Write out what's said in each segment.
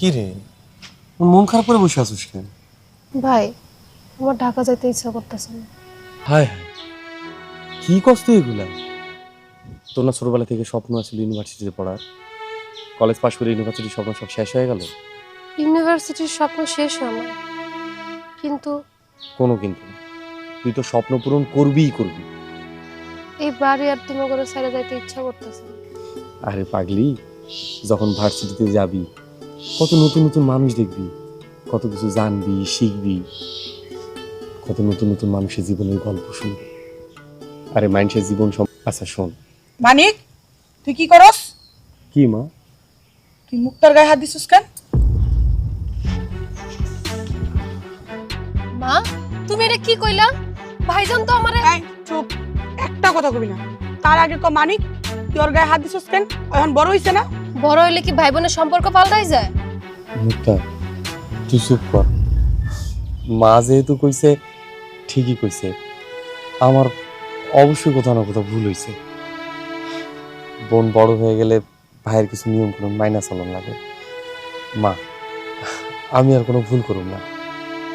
কি রে, মন খারাপ করে বসে আছিস কেন? ভাই, আমার ঢাকা যেতে ইচ্ছা করতেছে না। হায় হায়, কি কষ্ট এগুলা? তোর না ছোটবেলা থেকে স্বপ্ন আছিল ইউনিভার্সিটিতে পড়ার? কলেজ পাশ করে ইউনিভার্সিটির স্বপ্ন সব শেষ হয়ে গেল? ইউনিভার্সিটির স্বপ্ন শেষ হয় না, কিন্তু কোনো কিন্তু না, তুই তো স্বপ্ন পূরণ করবিই করবি। এই বাড়ি আর তুমি করে ছেড়ে যাইতে ইচ্ছা করতেছে না। আরে পাগলি, যখন ভার্সিটিতে যাবি কত নতুন নতুন মানুষ দেখবি, কত কিছু জানবি, শিখবি, কত নতুন নতুন মানুষের জীবনের গল্প শুনবি। আরে মানুষের জীবন আচ্ছা শোন। মানিক, তুই কি করস? কি মা? তুই মুক্তার গায়ে হাত দিছিস কেন? মা, তুমি এটা কি কইলা? ভাইজান তো আমারে এই চুপ, একটা কথা কবি না। তার আগে ক মানিক, তুই ওর গায়ে হাত দিছিস কেন? এখন বড় হইছে না? বড় হইলে কি ভাই বোনের সম্পর্ক পাল্টাই যায়? মুক্তা, তুই চুপ কর। মা যেহেতু কইছে ঠিকই কইছে, আমার অবশ্যই কোথাও না কোথাও ভুল হয়েছে। বোন বড় হয়ে গেলে ভাইয়ের কিছু নিয়ম কানুন মাইনা চলন লাগে। মা, আমি আর কোনো ভুল করুম না,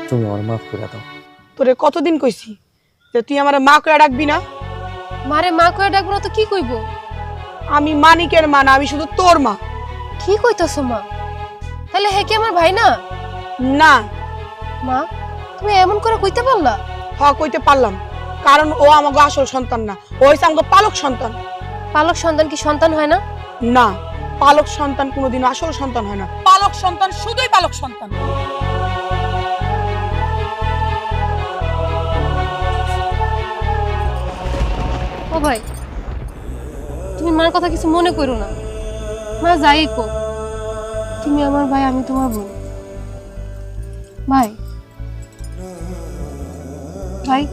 তুমি আমার মাফ করে দাও। তোরে কতদিন কইছি যে তুই আমার মা করে ডাকবি না? মারে মা কয়ে ডাকবো না তো কি কইব? আমি মানিকের মা না, আমি শুধু তোর মা। কি কইতাছো মা? তাহলে হে কি আমার ভাই না? না। মা, তুমি এমন করে কইতে পারলা? হ, কইতে পারলাম, কারণ ও আমাকে আসল সন্তান না, ও হইছে আমাকে পালক সন্তান। পালক সন্তান কি সন্তান হয় না? না, পালক সন্তান কোনোদিন আসল সন্তান হয় না। পালক সন্তান শুধুই পালক সন্তান। ও ভাই, তুমি মার কথা কিছু মনে করো না। মা যাই কো, তুমি আমার ভাই, আমি তোমার বোন। ভাই, ভাই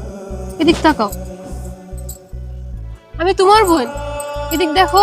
এদিক তাকাও, আমি তোমার বোন, এদিক দেখো।